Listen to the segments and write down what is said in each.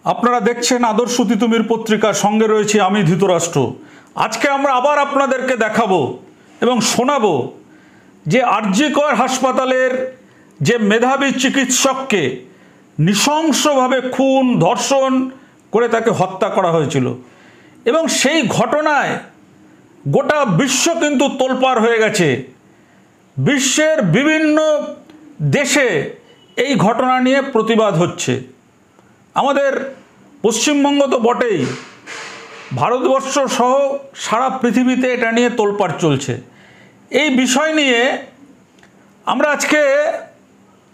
আপনারা দেখছেন আদর্শ তিতুমির পত্রিকা, সঙ্গে রয়েছে আমি ধৃতরাষ্ট্র। আজকে আমরা আবার আপনাদেরকে দেখাবো এবং শোনাবো যে আর.জি. কর হাসপাতালের যে মেধাবী চিকিৎসককে নৃশংসভাবে খুন ধর্ষণ করে তাকে হত্যা করা হয়েছিল এবং সেই ঘটনায় গোটা বিশ্ব কিন্তু তোলপাড় হয়ে গেছে। বিশ্বের বিভিন্ন দেশে এই ঘটনা নিয়ে প্রতিবাদ হচ্ছে। আমাদের পশ্চিমবঙ্গ তো বটেই, ভারতবর্ষ সহ সারা পৃথিবীতে এটা নিয়ে তোলপাড় চলছে। এই বিষয় নিয়ে আমরা আজকে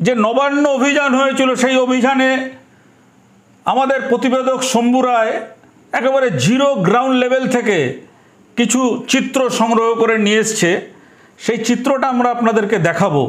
যে নবান্ন অভিযান হয়েছিল, সেই অভিযানে আমাদের প্রতিবেদক শম্ভু রায় একেবারে জিরো গ্রাউন্ড লেভেল থেকে কিছু চিত্র সংগ্রহ করে নিয়ে এসছে। সেই চিত্রটা আমরা আপনাদেরকে দেখাবো।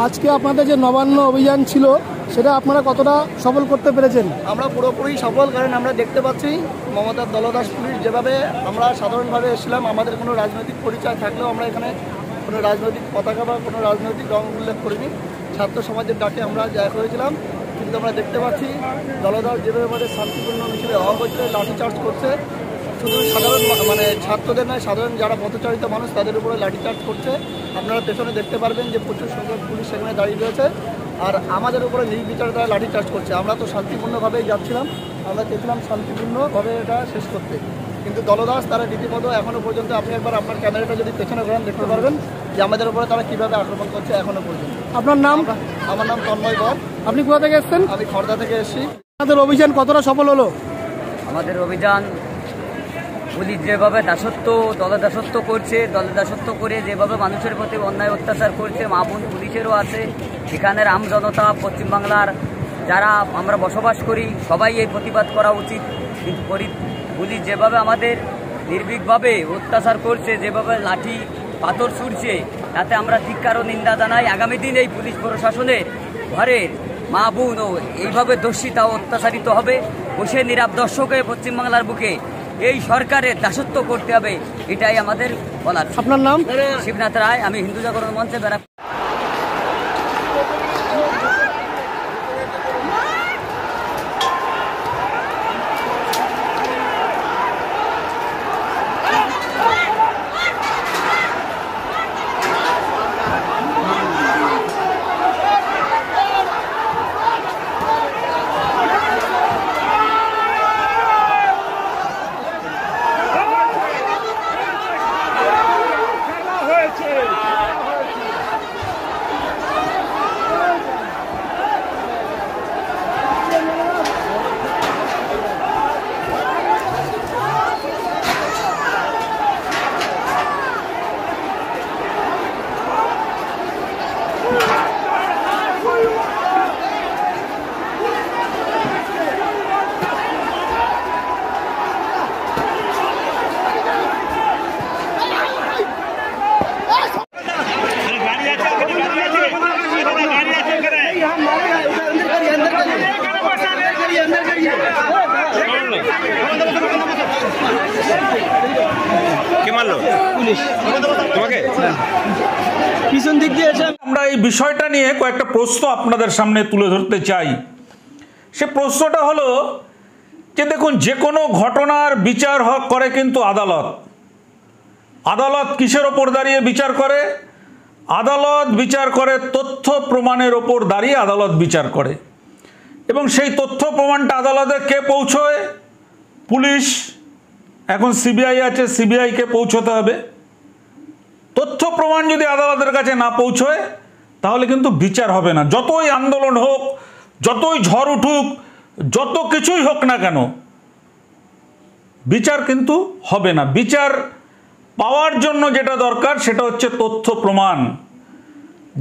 আজকে আপনাদের যে নবান্ন অভিযান ছিল সেটা আপনারা কতটা সফল করতে পেরেছেন? আমরা পুরোপুরি সফল, কারণ আমরা দেখতে পাচ্ছি মমতার দলদাস পুলিশ যেভাবে, আমরা সাধারণভাবে এসেছিলাম, আমাদের কোনো রাজনৈতিক পরিচয় থাকলেও আমরা এখানে কোনো রাজনৈতিক পতাকা বা কোনো রাজনৈতিক রং উল্লেখ করিনি। ছাত্র সমাজের ডাকে আমরা জয় করেছিলাম, কিন্তু আমরা দেখতে পাচ্ছি দলদাস যেভাবে আমাদের শান্তিপূর্ণ মিছিলে অবৈধ লাঠিচার্জ করছে। শুধু সাধারণ ছাত্রদের নয়, সাধারণ যারা পথচারিত মানুষ তাদের উপরে লাঠিচার্জ করছে। আপনারা পেছনে দেখতে পারবেন যে প্রচুর সংখ্যক পুলিশ সেখানে দাঁড়িয়ে রয়েছে, আর আমাদের উপরে নির্বিচারে তারা লাঠিচার্জ করছে। আমরা তো শান্তিপূর্ণভাবেই যাচ্ছিলাম, আমরা চেয়েছিলাম শান্তিপূর্ণভাবে এটা শেষ করতে, কিন্তু দলদাস তারা রীতিমতো এখনও পর্যন্ত, আপনি একবার আপনার ক্যামেরাটা যদি পেছনে ঘোরান দেখতে পারবেন যে আমাদের উপরে তারা কীভাবে আক্রমণ করছে এখনও পর্যন্ত। আপনার নাম? আমার নাম তন্ময় কর। আপনি কোথা থেকে এসেছেন? আমি খড়দা থেকে এসেছি। আপনাদের অভিযান কতটা সফল হলো? আমাদের অভিযান পুলিশ যেভাবে দলদাসত্ব করছে, দলদাসত্ব করে যেভাবে মানুষের প্রতি অন্যায় অত্যাচার করছে, মা বোন পুলিশেরও আছে, এখানের আমজনতা, পশ্চিমবাংলার যারা আমরা বসবাস করি সবাই এই প্রতিবাদ করা উচিত। কিন্তু পুলিশ যেভাবে আমাদের নির্ভীকভাবে অত্যাচার করছে, যেভাবে লাঠি পাথর ছুড়ছে, তাতে আমরা ধিক্কার ও নিন্দা জানাই। আগামী দিন এই পুলিশ প্রশাসনের ঘরের মা বোনও এইভাবে দর্শিতা ও অত্যাচারিত হবে। বসে নীরব দর্শকে পশ্চিমবাংলার বুকে এই সরকারের দাসত্ব করতে হবে, এটাই আমাদের বলার। আপনার নাম? শিবনাথ রায়, আমি হিন্দু জাগরণ মঞ্চে ব্যারাক। পিছন দিক দিয়ে আমরা এই বিষয়টা নিয়ে কয়েকটা প্রশ্ন আপনাদের সামনে তুলে ধরতে চাই। সে প্রশ্নটা হলো যে দেখুন, যে কোনো ঘটনার বিচার করে কিন্তু আদালত। আদালত কিসের ওপর দাঁড়িয়ে বিচার করে? আদালত বিচার করে তথ্য প্রমাণের ওপর দাঁড়িয়ে আদালত বিচার করে, এবং সেই তথ্য প্রমাণটা আদালতে কে পৌঁছয়? পুলিশ। এখন সিবিআই আছে, সিবিআইকে পৌঁছতে হবে। তথ্য প্রমাণ যদি আদালতের কাছে না পৌঁছয় তাহলে কিন্তু বিচার হবে না। যতই আন্দোলন হোক, যতই ঝড় উঠুক, যত কিছুই হোক না কেন, বিচার কিন্তু হবে না। বিচার পাওয়ার জন্য যেটা দরকার সেটা হচ্ছে তথ্য প্রমাণ,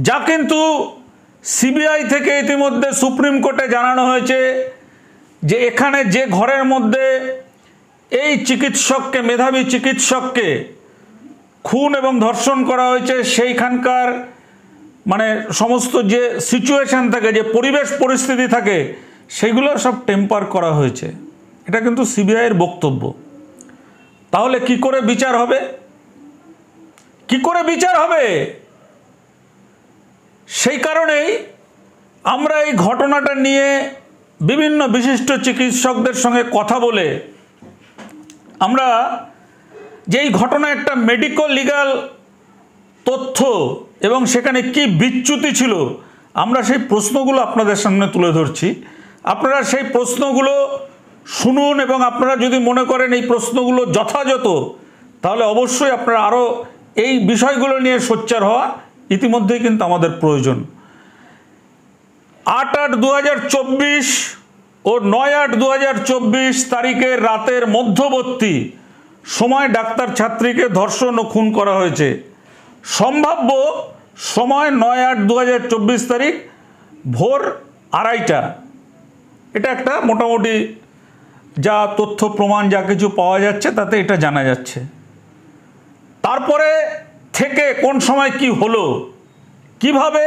যা কিন্তু সিবিআই থেকে ইতিমধ্যে সুপ্রিম কোর্টে জানানো হয়েছে যে এখানে যে ঘরের মধ্যে এই চিকিৎসককে, মেধাবী চিকিৎসককে খুন এবং ধর্ষণ করা হয়েছে, সেইখানকার সমস্ত যে সিচুয়েশন থাকে, যে পরিবেশ পরিস্থিতি থাকে, সেগুলো সব টেম্পার করা হয়েছে। এটা কিন্তু সিবিআইয়ের বক্তব্য। তাহলে কি করে বিচার হবে? কি করে বিচার হবে? সেই কারণেই আমরা এই ঘটনাটা নিয়ে বিভিন্ন বিশিষ্ট চিকিৎসকদের সঙ্গে কথা বলে আমরা যে এই ঘটনা একটা মেডিকো লিগ্যাল তথ্য এবং সেখানে কি বিচ্যুতি ছিল, আমরা সেই প্রশ্নগুলো আপনাদের সামনে তুলে ধরছি। আপনারা সেই প্রশ্নগুলো শুনুন এবং আপনারা যদি মনে করেন এই প্রশ্নগুলো যথাযথ, তাহলে অবশ্যই আপনারা আরও এই বিষয়গুলো নিয়ে সোচ্চার হওয়া ইতিমধ্যেই কিন্তু আমাদের প্রয়োজন। 8/8/2024 ও 9/8/2024 তারিখের রাতের মধ্যবর্তী সময় ডাক্তার ছাত্রীকে ধর্ষণ ও খুন করা হয়েছে। সম্ভাব্য সময় 9/8/2024 তারিখ ভোর 2:30। এটা একটা মোটামুটি যা তথ্য প্রমাণ যা কিছু পাওয়া যাচ্ছে তাতে এটা জানা যাচ্ছে। তারপরে থেকে কোন সময় কি হলো, কিভাবে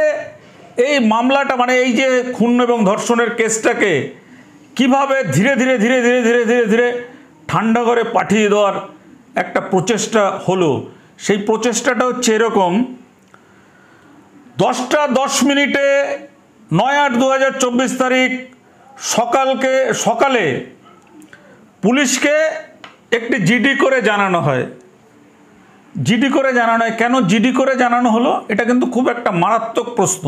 এই মামলাটা মানে এই যে খুন এবং ধর্ষণের কেসটাকে কিভাবে ধীরে ধীরে ধীরে ধীরে ধীরে ধীরে ধীরে ঠান্ডা করে পাঠিয়ে দেওয়ার একটা প্রচেষ্টা হলো, সেই প্রচেষ্টাটা হচ্ছে এরকম। 10:10 9/8/2024 তারিখ সকালে পুলিশকে একটি জিডি করে জানানো হয়। জিডি করে জানানো হয় কেন? জিডি করে জানানো হলো, এটা কিন্তু খুব একটা মারাত্মক প্রশ্ন।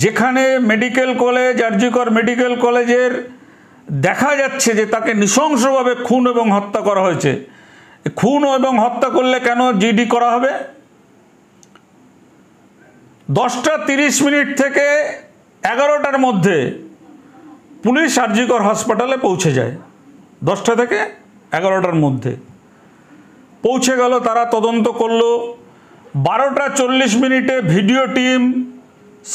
যেখানে মেডিকেল কলেজ, আরজিকর মেডিকেল কলেজের দেখা যাচ্ছে যে তাকে নৃশংসভাবে খুন এবং হত্যা করা হয়েছে। খুন এবং হত্যা করলে কেন জিডি করা হবে? 10:30 থেকে 11টার মধ্যে পুলিশ আরজিকর হাসপাতালে পৌঁছে যায়। 10টা থেকে 11টার মধ্যে পৌঁছে গেল, তারা তদন্ত করলো। 12:40 ভিডিও টিম,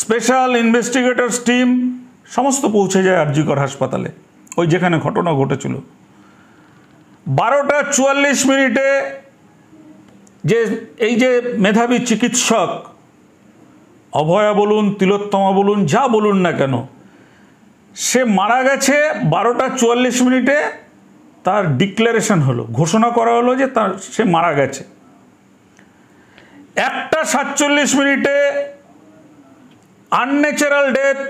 স্পেশাল ইনভেস্টিগেটরস টিম সমস্ত পৌঁছে যায় আরজিকর হাসপাতালে, ওই যেখানে ঘটনা ঘটেছিল। 12:44 যে এই যে মেধাবী চিকিৎসক অভয়া বলুন, তিলোত্তমা বলুন, যা বলুন না কেন, সে মারা গেছে। 12:44 তার ডিক্লারেশন হলো, ঘোষণা করা হলো যে সে মারা গেছে। 1:47 আনন্যাচারাল ডেথ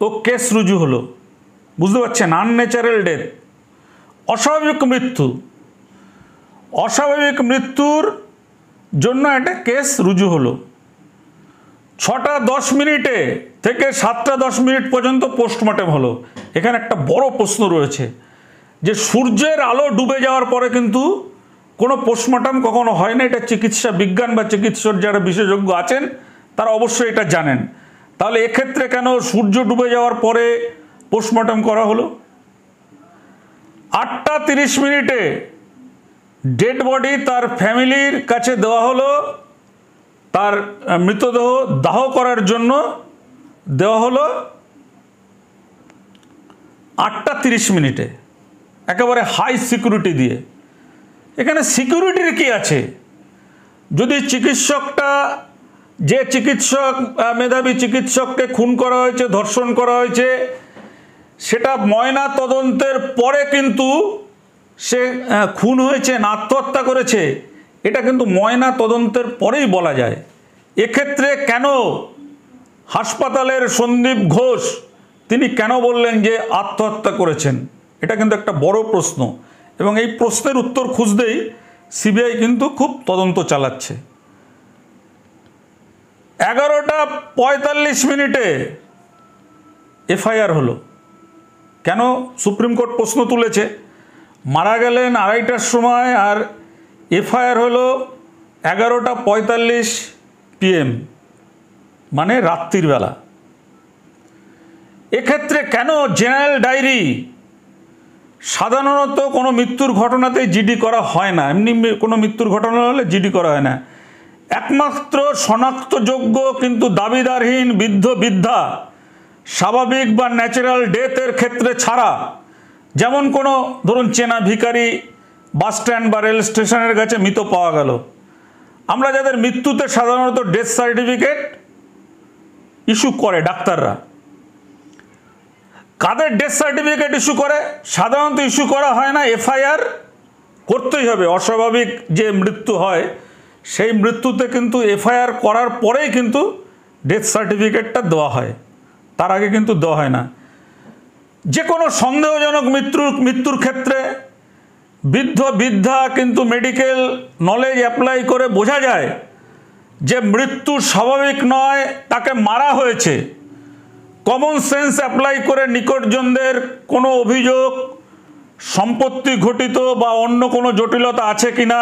ও কেস রুজু হলো। বুঝতে পারছেন? আনন্যাচারাল ডেথ, অস্বাভাবিক মৃত্যু, অস্বাভাবিক মৃত্যুর জন্য একটা কেস রুজু হলো। 6:10 থেকে 7:10 পর্যন্ত পোস্টমর্টেম হলো। এখানে একটা বড় প্রশ্ন রয়েছে যে সূর্যের আলো ডুবে যাওয়ার পরে কিন্তু কোনো পোস্টমর্টম কখনো হয় না। এটা চিকিৎসা বিজ্ঞান বা চিকিৎসক যারা বিশেষজ্ঞ আছেন তারা অবশ্যই এটা জানেন। তাহলে এক্ষেত্রে কেন সূর্য ডুবে যাওয়ার পরে পোস্টমর্টম করা হলো? 8:30 ডেড বডি তার ফ্যামিলির কাছে দেওয়া হলো, তার মৃতদেহ দাহ করার জন্য দেওয়া হলো 8:30 একেবারে হাই সিকিউরিটি দিয়ে। এখানে সিকিউরিটির কি আছে? যদি চিকিৎসকটা, যে চিকিৎসক মেধাবী চিকিৎসককে খুন করা হয়েছে, ধর্ষণ করা হয়েছে, সেটা ময়না তদন্তের পরে কিন্তু সে খুন হয়েছে না আত্মহত্যা করেছে, এটা কিন্তু ময়না তদন্তের পরেই বলা যায়। এক্ষেত্রে কেন হাসপাতালের সন্দীপ ঘোষ তিনি কেন বললেন যে আত্মহত্যা করেছেন? এটা কিন্তু একটা বড় প্রশ্ন এবং এই প্রশ্নের উত্তর খুঁজতেই সিবিআই কিন্তু খুব তদন্ত চালাচ্ছে। 11:45 এফআইআর হলো। কেন? সুপ্রিম কোর্ট প্রশ্ন তুলেছে। মারা গেলেন 2:30টার সময় আর এফআইআর হলো 11:45 PM, মানে রাত্রির বেলা। এক্ষেত্রে কেন জেনারেল ডায়েরি? সাধারণত কোনো মৃত্যুর ঘটনাতে জিডি করা হয় না, এমনি কোনো মৃত্যুর ঘটনা হলে জিডি করা হয় না। একমাত্র শনাক্তযোগ্য কিন্তু দাবিদারহীন বৃদ্ধ বৃদ্ধা স্বাভাবিক বা ন্যাচারাল ডেথের ক্ষেত্রে ছাড়া, যেমন কোনো ধরুন চেনা ভিখারি বাস স্ট্যান্ড বা রেল স্টেশনের কাছে মৃত পাওয়া গেল, আমরা যাদের মৃত্যুতে সাধারণত ডেথ সার্টিফিকেট ইস্যু করে ডাক্তাররা, কাদের ডেথ সার্টিফিকেট ইস্যু করে? সাধারণত ইস্যু করা হয় না এফআইআর করতেই হবে। অস্বাভাবিক যে মৃত্যু হয় সেই মৃত্যুতে কিন্তু এফআইআর করার পরেই কিন্তু ডেথ সার্টিফিকেটটা দেওয়া হয়, তার আগে কিন্তু দেওয়া হয় না। যে কোনো সন্দেহজনক মৃত্যুর ক্ষেত্রে বৃদ্ধা কিন্তু মেডিকেল নলেজ অ্যাপ্লাই করে বোঝা যায় যে মৃত্যু স্বাভাবিক নয়, তাকে মারা হয়েছে। কমন সেন্স অ্যাপ্লাই করে নিকটজনদের কোনো অভিযোগ, সম্পত্তি ঘটিত বা অন্য কোনো জটিলতা আছে কিনা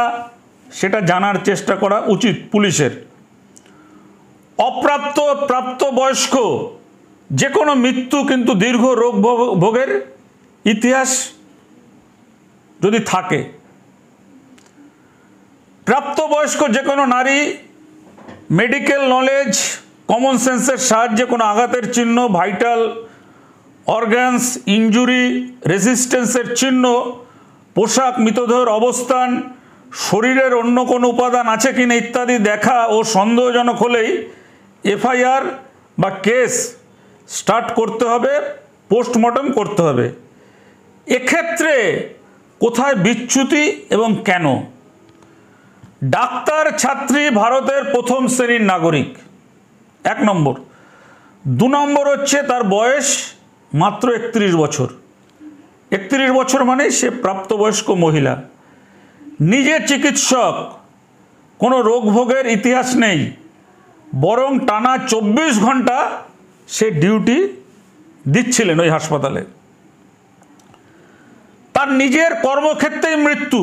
সেটা জানার চেষ্টা করা উচিত পুলিশের। প্রাপ্তবয়স্ক যে কোনো মৃত্যু কিন্তু দীর্ঘ রোগ ভোগের ইতিহাস যদি থাকে, প্রাপ্তবয়স্ক যে কোনো নারী মেডিকেল নলেজ, কমন সেন্সের সাহায্যে কোনো আঘাতের চিহ্ন, ভাইটাল অর্গানস ইনজুরি, রেজিস্ট্যান্সের চিহ্ন, পোশাক, মৃতদেহের অবস্থান, শরীরের অন্য কোনো উপাদান আছে কিনা ইত্যাদি দেখা ও সন্দেহজনক হলেই এফআইআর বা কেস স্টার্ট করতে হবে, পোস্টমর্টম করতে হবে। এক্ষেত্রে কোথায় বিচ্যুতি এবং কেন? ডাক্তার ছাত্রী ভারতের প্রথম শ্রেণীর নাগরিক, 1 নম্বর। 2 নম্বর হচ্ছে তার বয়স মাত্র 31 বছর। 31 বছর মানে সে প্রাপ্তবয়স্ক মহিলা, নিজে চিকিৎসক, কোনো রোগ ভোগের ইতিহাস নেই, বরং টানা 24 ঘন্টা সে ডিউটি দিচ্ছিলেন ওই হাসপাতালে। তার নিজের কর্মক্ষেত্রেই মৃত্যু,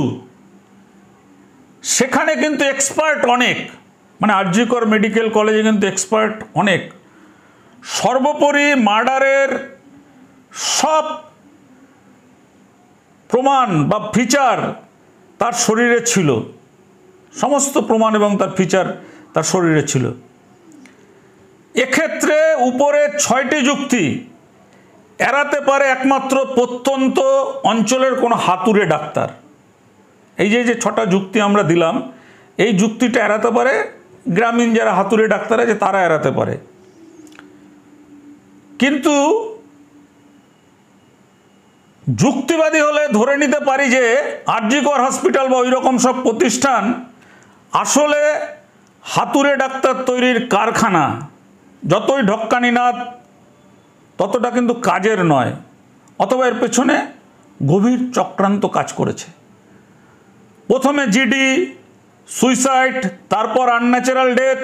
সেখানে কিন্তু এক্সপার্ট অনেক, মানে আরজিকর মেডিকেল কলেজে কিন্তু এক্সপার্ট অনেক। সর্বোপরি মার্ডারের সব প্রমাণ বা ফিচার তার শরীরে ছিল, সমস্ত প্রমাণ এবং তার ফিচার তার শরীরে ছিল। এক্ষেত্রে উপরে 6টি যুক্তি এড়াতে পারে একমাত্র প্রত্যন্ত অঞ্চলের কোনো হাতুড়ে ডাক্তার। এই যে 6টা যুক্তি আমরা দিলাম, এই যুক্তিটা এড়াতে পারে গ্রামীণ যারা হাতুড়ে ডাক্তার আছে তারা এড়াতে পারে। কিন্তু যুক্তিবাদী হলে ধরে নিতে পারি যে আরজিকর হসপিটাল বা ওই রকম সব প্রতিষ্ঠান আসলে হাতুড়ে ডাক্তার তৈরির কারখানা। যতই ঢক্কানি না ততটা কিন্তু কাজের নয়, অথবা এর পেছনে গভীর চক্রান্ত কাজ করেছে। প্রথমে জিডি, সুইসাইড, তারপর আনন্যাচারাল ডেথ,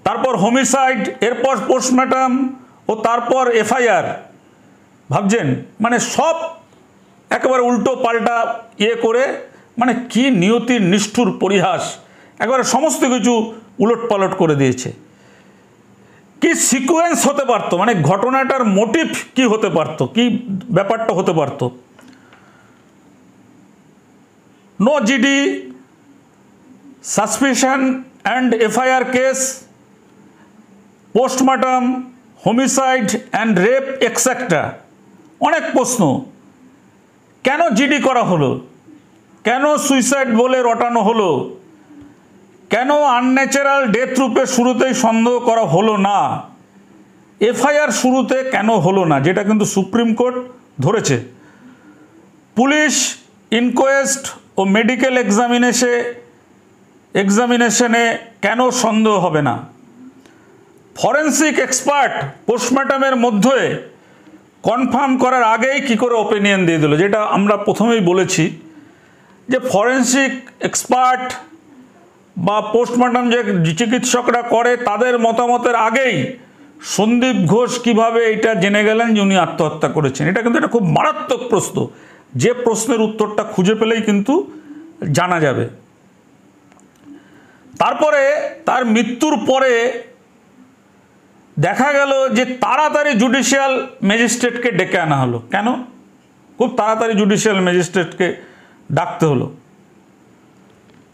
তারপর হোমিসাইড, এরপর পোস্টমর্টম ও তারপর এফআইআর। ভাবছেন মানে সব একেবারে উল্টো পাল্টা করে, মানে কি নিয়তির নিষ্ঠুর পরিহাস, একেবারে সমস্ত কিছু উলট পালট করে দিয়েছে। কি সিকোয়েন্স হতে পারতো, মানে ঘটনাটার মোটিভ কি হতে পারতো, কি ব্যাপারটা হতে পারতো? No GD, suspicion and FIR case, postmortem, homicide and rape et cetera. অনেক প্রশ্ন, কেন জিডি করা হলো, কেন সুইসাইড বলে রটানো হলো, কেন আনন্যাচারাল ডেথ রূপে শুরুতেই সন্দেহ করা হলো না, এফআইআর শুরুতে কেন হলো না, যেটা কিন্তু সুপ্রিম কোর্ট ধরেছে। পুলিশ ইনকোয়েস্ট ও মেডিকেল এক্সামিনেশনে কেন সন্দেহ হবে না, ফরেন্সিক এক্সপার্ট পোস্টমর্টমের মধ্যে কনফার্ম করার আগেই কি করে ওপিনিয়ন দিয়ে দিল, যেটা আমরা প্রথমেই বলেছি যে ফরেন্সিক এক্সপার্ট বা পোস্টমর্টম যে চিকিৎসকরা করে তাদের মতামতের আগেই সন্দীপ ঘোষ কিভাবে এটা জেনে গেলেন যে উনি আত্মহত্যা করেছেন। এটা কিন্তু একটা খুব মারাত্মক প্রশ্ন, যে প্রশ্নের উত্তরটা খুঁজে পেলেই কিন্তু জানা যাবে। তারপরে তার মৃত্যুর পরে দেখা গেল যে তাড়াতাড়ি জুডিশিয়াল ম্যাজিস্ট্রেটকে ডেকে আনা হলো। কেন? খুব তাড়াতাড়ি জুডিশিয়াল ম্যাজিস্ট্রেটকে ডাকতে হলো।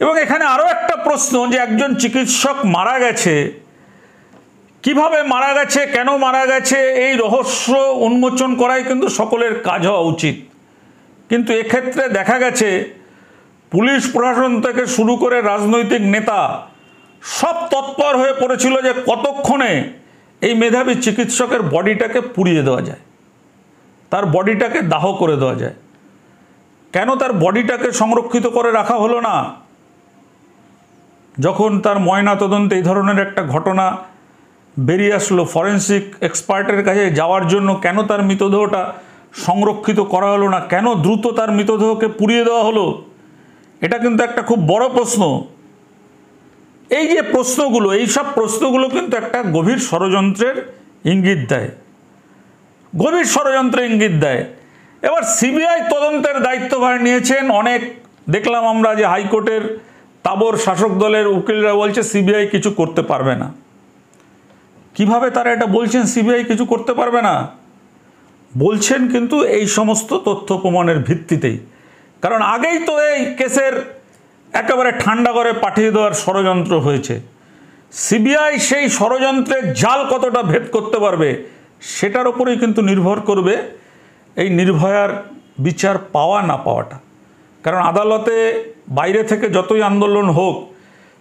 এবং এখানে আরও একটা প্রশ্ন, যে একজন চিকিৎসক মারা গেছে, কিভাবে মারা গেছে, কেন মারা গেছে, এই রহস্য উন্মোচন করাই কিন্তু সকলের কাজ হওয়া উচিত। কিন্তু এক্ষেত্রে দেখা গেছে পুলিশ প্রশাসন থেকে শুরু করে রাজনৈতিক নেতা সব তৎপর হয়ে পড়েছিল যে কতক্ষণে এই মেধাবী চিকিৎসকের বডিটাকে পুড়িয়ে দেওয়া যায়, তার বডিটাকে দাহ করে দেওয়া যায়। কেন তার বডিটাকে সংরক্ষিত করে রাখা হলো না? যখন তার ময়না তদন্তে এই ধরনের একটা ঘটনা বেরিয়ে আসলো, ফরেন্সিক এক্সপার্টের কাছে যাওয়ার জন্য কেন তার মৃতদেহটা সংরক্ষিত করা হলো না? কেন দ্রুত তার মৃতদেহকে পুড়িয়ে দেওয়া হলো? এটা কিন্তু একটা খুব বড় প্রশ্ন। এই যে প্রশ্নগুলো, এই সব প্রশ্নগুলো কিন্তু একটা গভীর ষড়যন্ত্রের ইঙ্গিত দেয়, গভীর ষড়যন্ত্রের ইঙ্গিত দেয়। এবার সিবিআই তদন্তের দায়িত্বভার নিয়েছেন অনেক, দেখলাম আমরা যে হাইকোর্টের তাবর শাসক দলের উকিলরা বলছে সিবিআই কিছু করতে পারবে না। কিভাবে তারা এটা বলছেন সিবিআই কিছু করতে পারবে না? বলছেন কিন্তু এই সমস্ত তথ্য প্রমাণের ভিত্তিতেই, কারণ আগেই তো এই কেসের একেবারে ঠান্ডা করে পাঠিয়ে দেওয়ার ষড়যন্ত্র হয়েছে। সিবিআই সেই ষড়যন্ত্রের জাল কতটা ভেদ করতে পারবে সেটার উপরেই কিন্তু নির্ভর করবে এই নির্ভয়ার বিচার পাওয়া না পাওয়াটা। কারণ আদালতে বাইরে থেকে যতই আন্দোলন হোক,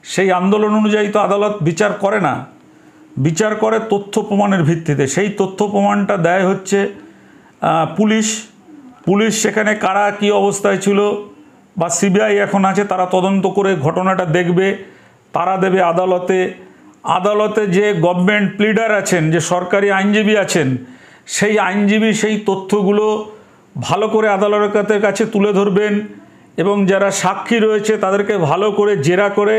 সেই আন্দোলন অনুযায়ী তো আদালত বিচার করে না, বিচার করে তথ্য প্রমাণের ভিত্তিতে। সেই তথ্য প্রমাণটা দেয় হচ্ছে পুলিশ। পুলিশ সেখানে কারা কী অবস্থায় ছিল বা সিবিআই এখন আছে, তারা তদন্ত করে ঘটনাটা দেখবে, তারা দেবে আদালতে। আদালতে যে গভর্নমেন্ট প্লিডার আছেন, যে সরকারি আইনজীবী আছেন, সেই আইনজীবী সেই তথ্যগুলো ভালো করে আদালতের কাছে তুলে ধরবেন এবং যারা সাক্ষী রয়েছে তাদেরকে ভালো করে জেরা করে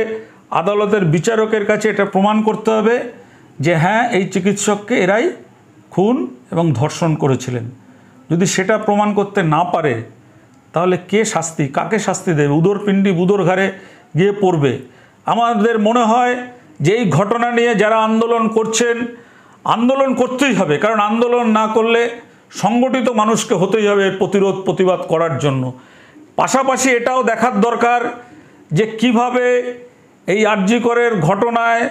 আদালতের বিচারকের কাছে এটা প্রমাণ করতে হবে যে হ্যাঁ, এই চিকিৎসককে এরাই খুন এবং ধর্ষণ করেছিলেন। যদি সেটা প্রমাণ করতে না পারে তাহলে কে শাস্তি, কাকে শাস্তি দেবে? উদর পিণ্ডি বুদোর ঘাড়ে গিয়ে পড়বে। আমাদের মনে হয় যে এই ঘটনা নিয়ে যারা আন্দোলন করছেন, আন্দোলন করতেই হবে, কারণ আন্দোলন না করলে সংগঠিত মানুষকে হতেই হবে প্রতিরোধ প্রতিবাদ করার জন্য। পাশাপাশি এটাও দেখার দরকার যে কিভাবে এই আরজি করের ঘটনায়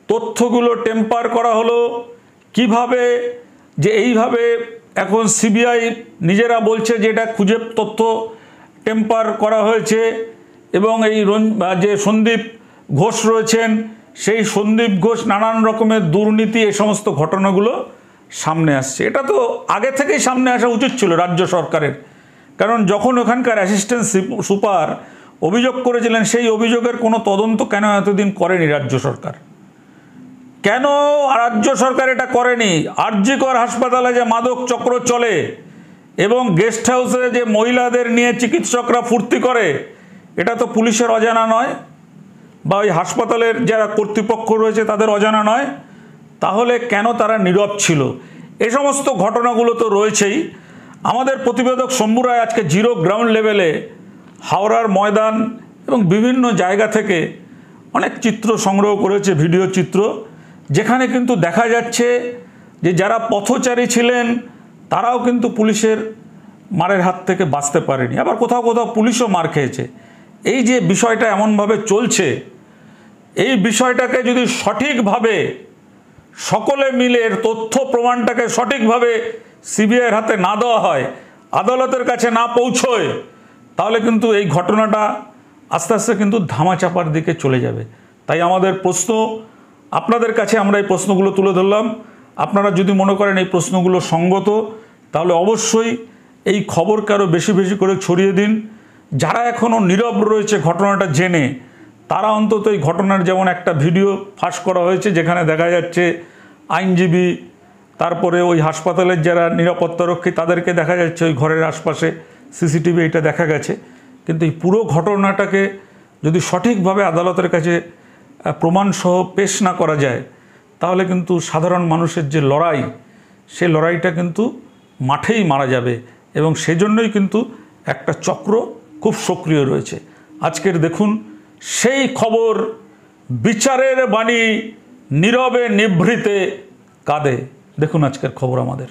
তথ্যগুলো টেম্পার করা হলো, কিভাবে যে এইভাবে এখন সিবিআই নিজেরা বলছে যে এটা খুঁজে তথ্য টেম্পার করা হয়েছে এবং এই যে সন্দীপ ঘোষ রয়েছেন, সেই সন্দীপ ঘোষ নানান রকমের দুর্নীতি, এই সমস্ত ঘটনাগুলো সামনে আসছে। এটা তো আগে থেকেই সামনে আসা উচিত ছিল রাজ্য সরকারের, কারণ যখন ওখানকার অ্যাসিস্ট্যান্ট সুপার অভিযোগ করেছিলেন, সেই অভিযোগের কোনো তদন্ত কেন এতদিন করেনি রাজ্য সরকার? কেন রাজ্য সরকার এটা করেনি? আরজি কর হাসপাতালে যে মাদক চক্র চলে এবং গেস্ট হাউসে যে মহিলাদের নিয়ে চিকিৎসকরা ফুর্তি করে, এটা তো পুলিশের অজানা নয় বা ওই হাসপাতালের যারা কর্তৃপক্ষ রয়েছে তাদের অজানা নয়। তাহলে কেন তারা নীরব ছিল? এই সমস্ত ঘটনাগুলো তো রয়েছেই। আমাদের প্রতিবেদক শম্ভু রায় আজকে জিরো গ্রাউন্ড লেভেলে হাওড়ার ময়দান এবং বিভিন্ন জায়গা থেকে অনেক চিত্র সংগ্রহ করেছে, ভিডিও চিত্র, যেখানে কিন্তু দেখা যাচ্ছে যে যারা পথচারী ছিলেন তারাও কিন্তু পুলিশের মারের হাত থেকে বাঁচতে পারেনি, আবার কোথাও কোথাও পুলিশও মার খেয়েছে। এই যে বিষয়টা এমনভাবে চলছে, এই বিষয়টাকে যদি সঠিকভাবে সকলে মিলে তথ্য প্রমাণটাকে সঠিকভাবে সিবিআইয়ের হাতে না দেওয়া হয়, আদালতের কাছে না পৌঁছয়, তাহলে কিন্তু এই ঘটনাটা আস্তে আস্তে কিন্তু ধামাচাপার দিকে চলে যাবে। তাই আমাদের প্রশ্ন আপনাদের কাছে, আমরা এই প্রশ্নগুলো তুলে ধরলাম। আপনারা যদি মনে করেন এই প্রশ্নগুলো সঙ্গত, তাহলে অবশ্যই এই খবরকে আরও বেশি বেশি করে ছড়িয়ে দিন। যারা এখনও নীরব রয়েছে ঘটনাটা জেনে, তারা অন্তত এই ঘটনার, যেমন একটা ভিডিও ফাঁস করা হয়েছে যেখানে দেখা যাচ্ছে আইনজীবী, তারপরে ওই হাসপাতালের যারা নিরাপত্তারক্ষী তাদেরকে দেখা যাচ্ছে ওই ঘরের আশপাশে, সিসিটিভি এটা দেখা গেছে। কিন্তু এই পুরো ঘটনাটাকে যদি সঠিকভাবে আদালতের কাছে প্রমাণসহ পেশ না করা যায়, তাহলে কিন্তু সাধারণ মানুষের যে লড়াই, সে লড়াইটা কিন্তু মাঠেই মারা যাবে এবং সেজন্যই কিন্তু একটা চক্র খুব সক্রিয় রয়েছে। আজকের দেখুন সেই খবর, বিচারের বাণী নীরবে নিভৃতে কাঁদে। দেখুন আজকের খবর আমাদের।